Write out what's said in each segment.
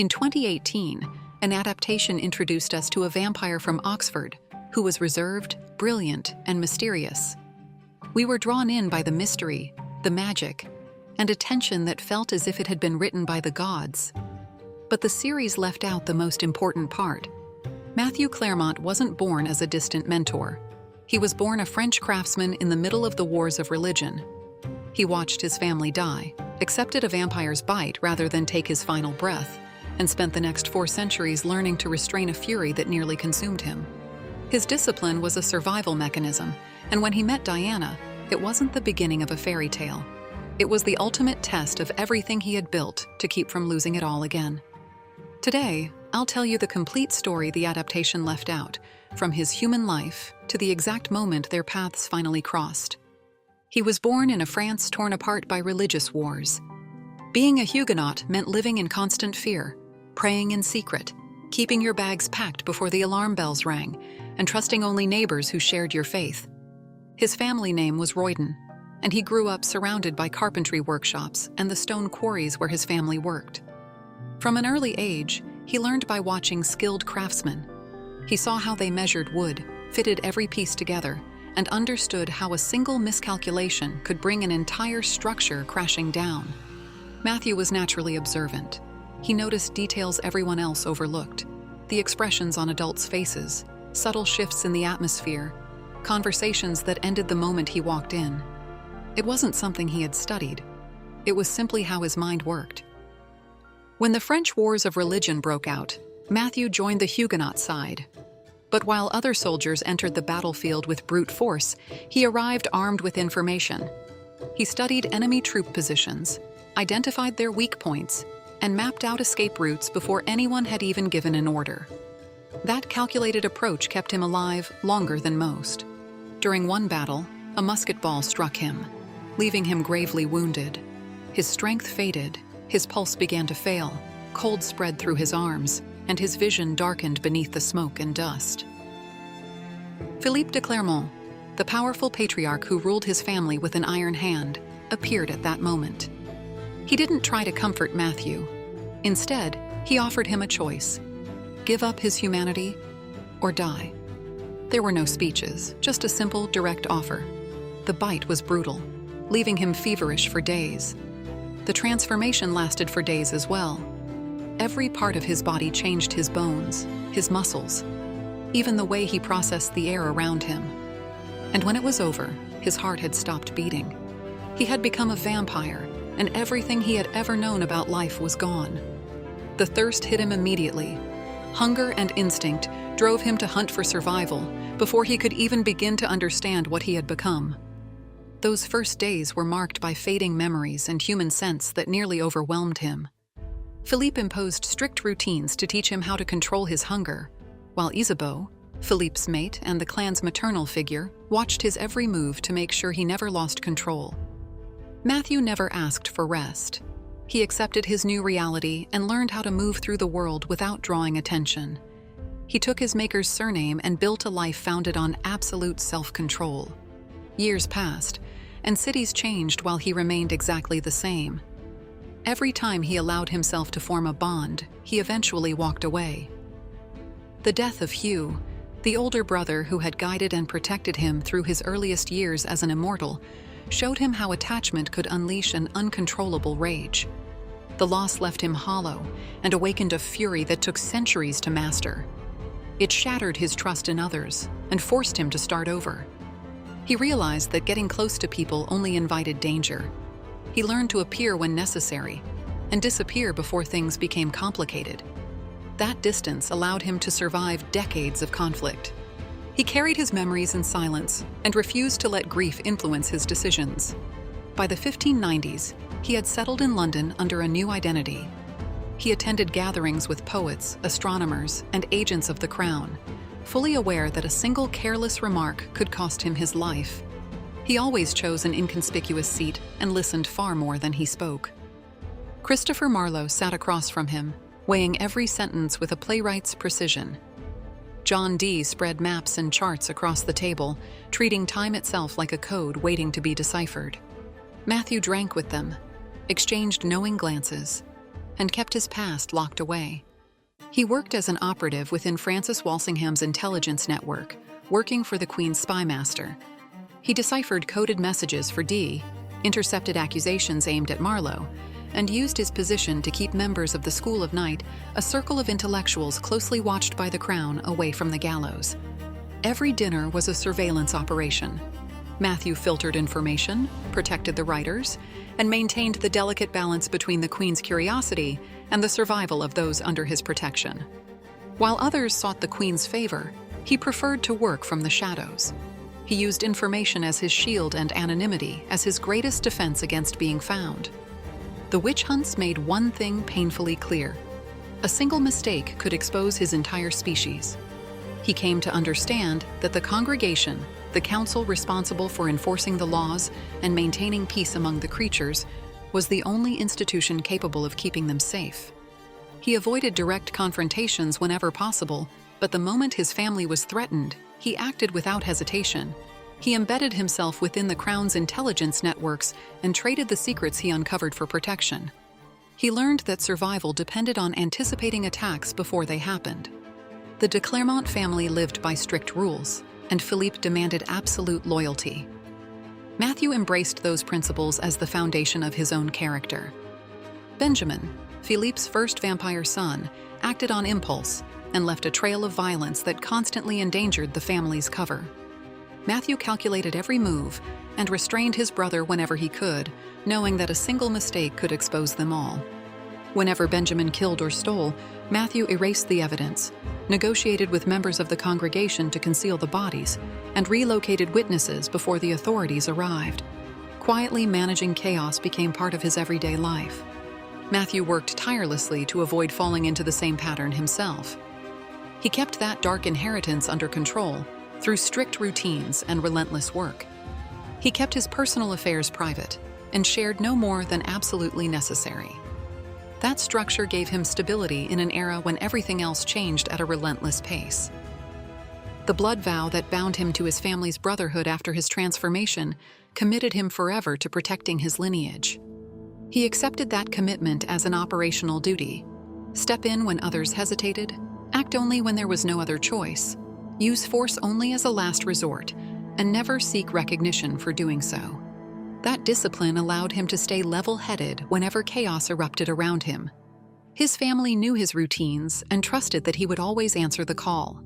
In 2018, an adaptation introduced us to a vampire from Oxford who was reserved, brilliant, and mysterious. We were drawn in by the mystery, the magic, and a tension that felt as if it had been written by the gods. But the series left out the most important part. Matthew Clairmont wasn't born as a distant mentor. He was born a French craftsman in the middle of the wars of religion. He watched his family die, accepted a vampire's bite rather than take his final breath, and spent the next 4 centuries learning to restrain a fury that nearly consumed him. His discipline was a survival mechanism, and when he met Diana, it wasn't the beginning of a fairy tale. It was the ultimate test of everything he had built to keep from losing it all again. Today, I'll tell you the complete story the adaptation left out, from his human life to the exact moment their paths finally crossed. He was born in a France torn apart by religious wars. Being a Huguenot meant living in constant fear, praying in secret, keeping your bags packed before the alarm bells rang, and trusting only neighbors who shared your faith. His family name was Royden, and he grew up surrounded by carpentry workshops and the stone quarries where his family worked. From an early age, he learned by watching skilled craftsmen. He saw how they measured wood, fitted every piece together, and understood how a single miscalculation could bring an entire structure crashing down. Matthew was naturally observant. He noticed details everyone else overlooked: the expressions on adults' faces, subtle shifts in the atmosphere, conversations that ended the moment he walked in. It wasn't something he had studied. It was simply how his mind worked. When the French wars of religion broke out, Matthew joined the Huguenot side. But while other soldiers entered the battlefield with brute force, he arrived armed with information. He studied enemy troop positions, identified their weak points, and mapped out escape routes before anyone had even given an order. That calculated approach kept him alive longer than most. During one battle, a musket ball struck him, leaving him gravely wounded. His strength faded, his pulse began to fail, cold spread through his arms, and his vision darkened beneath the smoke and dust. Philippe de Clermont, the powerful patriarch who ruled his family with an iron hand, appeared at that moment. He didn't try to comfort Matthew. Instead, he offered him a choice: give up his humanity or die. There were no speeches, just a simple, direct offer. The bite was brutal, leaving him feverish for days. The transformation lasted for days as well. Every part of his body changed: his bones, his muscles, even the way he processed the air around him. And when it was over, his heart had stopped beating. He had become a vampire, and everything he had ever known about life was gone. The thirst hit him immediately. Hunger and instinct drove him to hunt for survival before he could even begin to understand what he had become. Those first days were marked by fading memories and human sense that nearly overwhelmed him. Philippe imposed strict routines to teach him how to control his hunger, while Isabeau, Philippe's mate and the clan's maternal figure, watched his every move to make sure he never lost control. Matthew never asked for rest. He accepted his new reality and learned how to move through the world without drawing attention. He took his maker's surname and built a life founded on absolute self-control. Years passed, and cities changed while he remained exactly the same. Every time he allowed himself to form a bond, he eventually walked away. The death of Hugh, the older brother who had guided and protected him through his earliest years as an immortal, showed him how attachment could unleash an uncontrollable rage. The loss left him hollow and awakened a fury that took centuries to master. It shattered his trust in others and forced him to start over. He realized that getting close to people only invited danger. He learned to appear when necessary and disappear before things became complicated. That distance allowed him to survive decades of conflict. He carried his memories in silence and refused to let grief influence his decisions. By the 1590s, he had settled in London under a new identity. He attended gatherings with poets, astronomers, and agents of the crown, fully aware that a single careless remark could cost him his life. He always chose an inconspicuous seat and listened far more than he spoke. Christopher Marlowe sat across from him, weighing every sentence with a playwright's precision. John Dee spread maps and charts across the table, treating time itself like a code waiting to be deciphered. Matthew drank with them, exchanged knowing glances, and kept his past locked away. He worked as an operative within Francis Walsingham's intelligence network, working for the Queen's spy master. He deciphered coded messages for Dee, intercepted accusations aimed at Marlowe, and used his position to keep members of the School of Night, a circle of intellectuals closely watched by the Crown, away from the gallows. Every dinner was a surveillance operation. Matthew filtered information, protected the writers, and maintained the delicate balance between the Queen's curiosity and the survival of those under his protection. While others sought the Queen's favor, he preferred to work from the shadows. He used information as his shield and anonymity as his greatest defense against being found. The witch hunts made one thing painfully clear: a single mistake could expose his entire species. He came to understand that the congregation, the council responsible for enforcing the laws and maintaining peace among the creatures, was the only institution capable of keeping them safe. He avoided direct confrontations whenever possible, but the moment his family was threatened, he acted without hesitation. He embedded himself within the Crown's intelligence networks and traded the secrets he uncovered for protection. He learned that survival depended on anticipating attacks before they happened. The de Clairmont family lived by strict rules, and Philippe demanded absolute loyalty. Matthew embraced those principles as the foundation of his own character. Benjamin, Philippe's first vampire son, acted on impulse and left a trail of violence that constantly endangered the family's cover. Matthew calculated every move and restrained his brother whenever he could, knowing that a single mistake could expose them all. Whenever Benjamin killed or stole, Matthew erased the evidence, negotiated with members of the congregation to conceal the bodies, and relocated witnesses before the authorities arrived. Quietly managing chaos became part of his everyday life. Matthew worked tirelessly to avoid falling into the same pattern himself. He kept that dark inheritance under control through strict routines and relentless work. He kept his personal affairs private and shared no more than absolutely necessary. That structure gave him stability in an era when everything else changed at a relentless pace. The blood vow that bound him to his family's brotherhood after his transformation committed him forever to protecting his lineage. He accepted that commitment as an operational duty. Step in when others hesitated, act only when there was no other choice, use force only as a last resort, and never seek recognition for doing so. That discipline allowed him to stay level-headed whenever chaos erupted around him. His family knew his routines and trusted that he would always answer the call.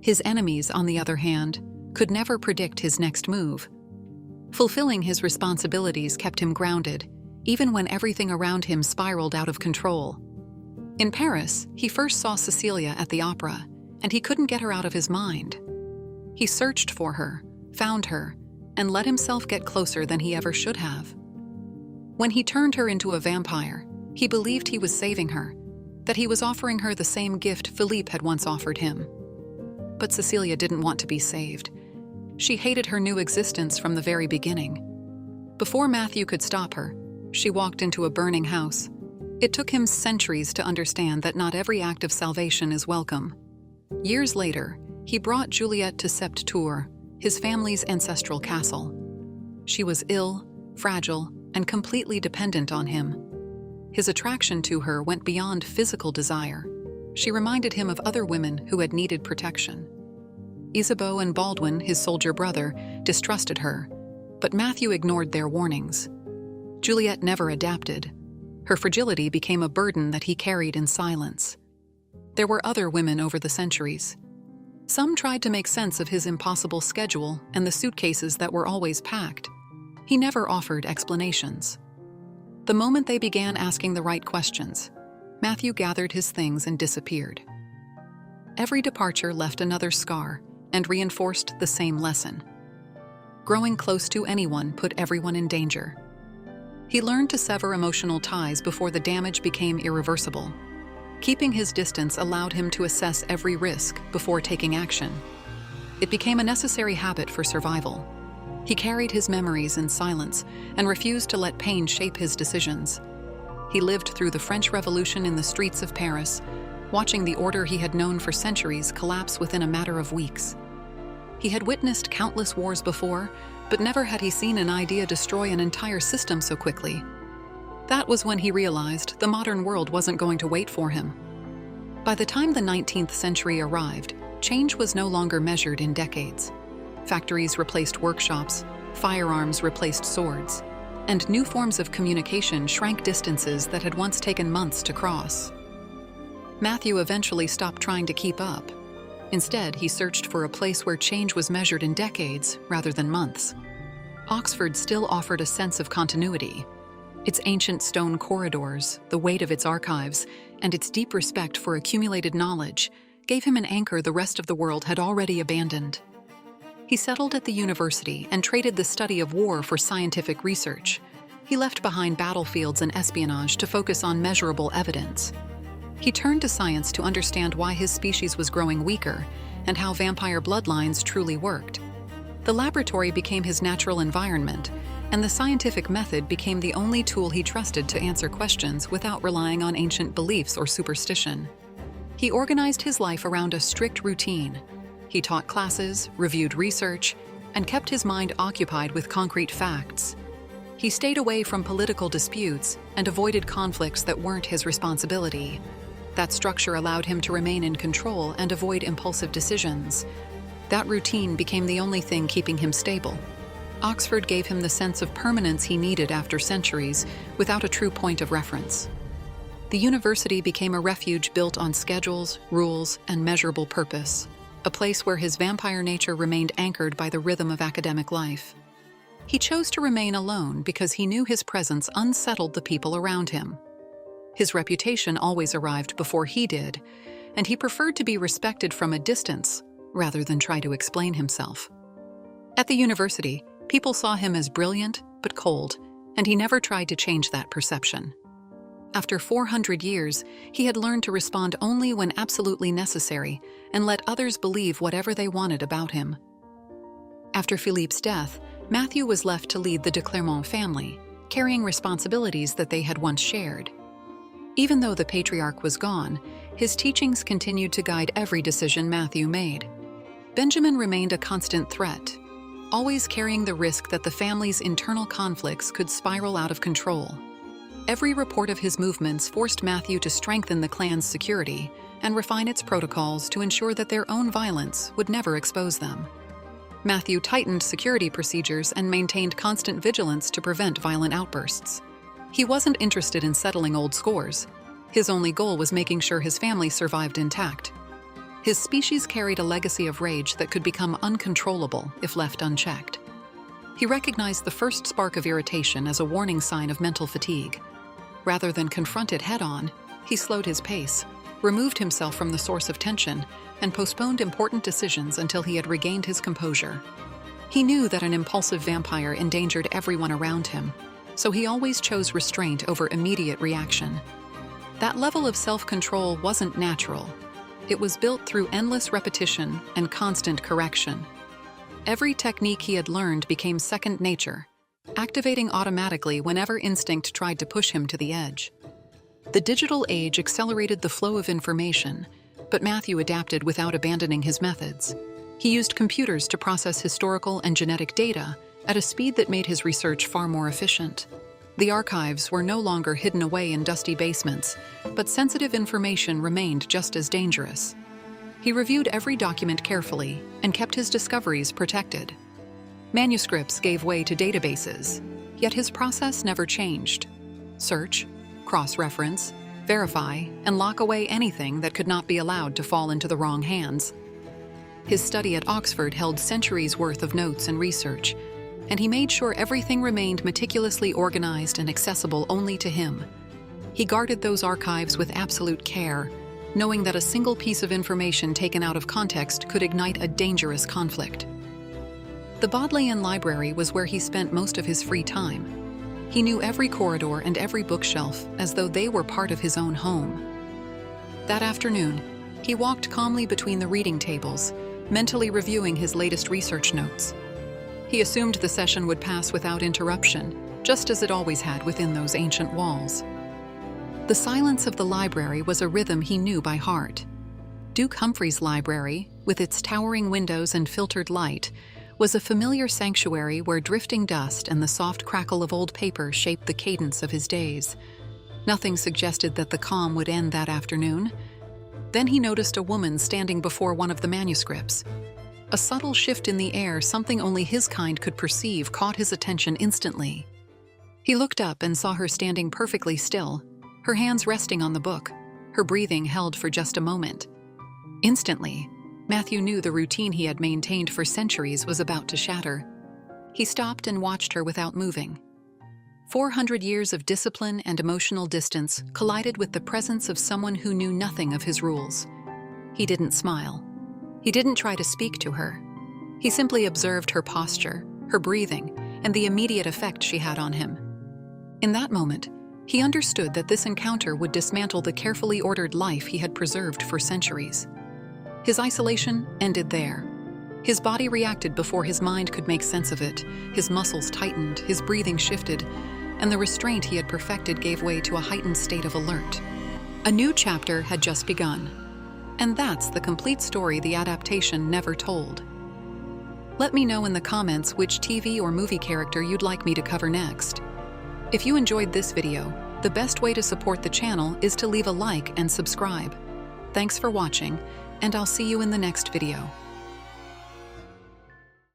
His enemies, on the other hand, could never predict his next move. Fulfilling his responsibilities kept him grounded, even when everything around him spiraled out of control. In Paris, he first saw Cecilia at the opera, and he couldn't get her out of his mind. He searched for her, found her, and let himself get closer than he ever should have. When he turned her into a vampire, he believed he was saving her, that he was offering her the same gift Philippe had once offered him. But Cecilia didn't want to be saved. She hated her new existence from the very beginning. Before Matthew could stop her, she walked into a burning house. It took him centuries to understand that not every act of salvation is welcome. Years later, he brought Juliette to Sept Tours, his family's ancestral castle. She was ill, fragile, and completely dependent on him. His attraction to her went beyond physical desire. She reminded him of other women who had needed protection. Ysabeau and Baldwin, his soldier brother, distrusted her, but Matthew ignored their warnings. Juliette never adapted. Her fragility became a burden that he carried in silence. There were other women over the centuries. Some tried to make sense of his impossible schedule and the suitcases that were always packed. He never offered explanations. The moment they began asking the right questions, Matthew gathered his things and disappeared. Every departure left another scar and reinforced the same lesson. Growing close to anyone put everyone in danger. He learned to sever emotional ties before the damage became irreversible. Keeping his distance allowed him to assess every risk before taking action. It became a necessary habit for survival. He carried his memories in silence and refused to let pain shape his decisions. He lived through the French Revolution in the streets of Paris, watching the order he had known for centuries collapse within a matter of weeks. He had witnessed countless wars before, but never had he seen an idea destroy an entire system so quickly. That was when he realized the modern world wasn't going to wait for him. By the time the 19th century arrived, change was no longer measured in decades. Factories replaced workshops, firearms replaced swords, and new forms of communication shrank distances that had once taken months to cross. Matthew eventually stopped trying to keep up. Instead, he searched for a place where change was measured in decades rather than months. Oxford still offered a sense of continuity. Its ancient stone corridors, the weight of its archives, and its deep respect for accumulated knowledge gave him an anchor the rest of the world had already abandoned. He settled at the university and traded the study of war for scientific research. He left behind battlefields and espionage to focus on measurable evidence. He turned to science to understand why his species was growing weaker and how vampire bloodlines truly worked. The laboratory became his natural environment, and the scientific method became the only tool he trusted to answer questions without relying on ancient beliefs or superstition. He organized his life around a strict routine. He taught classes, reviewed research, and kept his mind occupied with concrete facts. He stayed away from political disputes and avoided conflicts that weren't his responsibility. That structure allowed him to remain in control and avoid impulsive decisions. That routine became the only thing keeping him stable. Oxford gave him the sense of permanence he needed after centuries, without a true point of reference. The university became a refuge built on schedules, rules, and measurable purpose, a place where his vampire nature remained anchored by the rhythm of academic life. He chose to remain alone because he knew his presence unsettled the people around him. His reputation always arrived before he did, and he preferred to be respected from a distance rather than try to explain himself. At the university, people saw him as brilliant but cold, and he never tried to change that perception. After 400 years, he had learned to respond only when absolutely necessary and let others believe whatever they wanted about him. After Philippe's death, Matthew was left to lead the de Clairmont family, carrying responsibilities that they had once shared. Even though the patriarch was gone, his teachings continued to guide every decision Matthew made. Benjamin remained a constant threat, always carrying the risk that the family's internal conflicts could spiral out of control. Every report of his movements forced Matthew to strengthen the clan's security and refine its protocols to ensure that their own violence would never expose them. Matthew tightened security procedures and maintained constant vigilance to prevent violent outbursts. He wasn't interested in settling old scores. His only goal was making sure his family survived intact. His species carried a legacy of rage that could become uncontrollable if left unchecked. He recognized the first spark of irritation as a warning sign of mental fatigue. Rather than confront it head-on, he slowed his pace, removed himself from the source of tension, and postponed important decisions until he had regained his composure. He knew that an impulsive vampire endangered everyone around him, so he always chose restraint over immediate reaction. That level of self-control wasn't natural. It was built through endless repetition and constant correction. Every technique he had learned became second nature, activating automatically whenever instinct tried to push him to the edge. The digital age accelerated the flow of information, but Matthew adapted without abandoning his methods. He used computers to process historical and genetic data at a speed that made his research far more efficient. The archives were no longer hidden away in dusty basements, but sensitive information remained just as dangerous. He reviewed every document carefully and kept his discoveries protected. Manuscripts gave way to databases, yet his process never changed. Search, cross-reference, verify, and lock away anything that could not be allowed to fall into the wrong hands. His study at Oxford held centuries' worth of notes and research, and he made sure everything remained meticulously organized and accessible only to him. He guarded those archives with absolute care, knowing that a single piece of information taken out of context could ignite a dangerous conflict. The Bodleian Library was where he spent most of his free time. He knew every corridor and every bookshelf as though they were part of his own home. That afternoon, he walked calmly between the reading tables, mentally reviewing his latest research notes. He assumed the session would pass without interruption, just as it always had within those ancient walls. The silence of the library was a rhythm he knew by heart. Duke Humphrey's library, with its towering windows and filtered light, was a familiar sanctuary where drifting dust and the soft crackle of old paper shaped the cadence of his days. Nothing suggested that the calm would end that afternoon. Then he noticed a woman standing before one of the manuscripts. A subtle shift in the air, something only his kind could perceive, caught his attention instantly. He looked up and saw her standing perfectly still, her hands resting on the book, her breathing held for just a moment. Instantly, Matthew knew the routine he had maintained for centuries was about to shatter. He stopped and watched her without moving. 400 years of discipline and emotional distance collided with the presence of someone who knew nothing of his rules. He didn't smile. He didn't try to speak to her. He simply observed her posture, her breathing, and the immediate effect she had on him. In that moment, he understood that this encounter would dismantle the carefully ordered life he had preserved for centuries. His isolation ended there. His body reacted before his mind could make sense of it. His muscles tightened, his breathing shifted, and the restraint he had perfected gave way to a heightened state of alert. A new chapter had just begun. And that's the complete story the adaptation never told. Let me know in the comments which TV or movie character you'd like me to cover next. If you enjoyed this video, the best way to support the channel is to leave a like and subscribe. Thanks for watching, and I'll see you in the next video.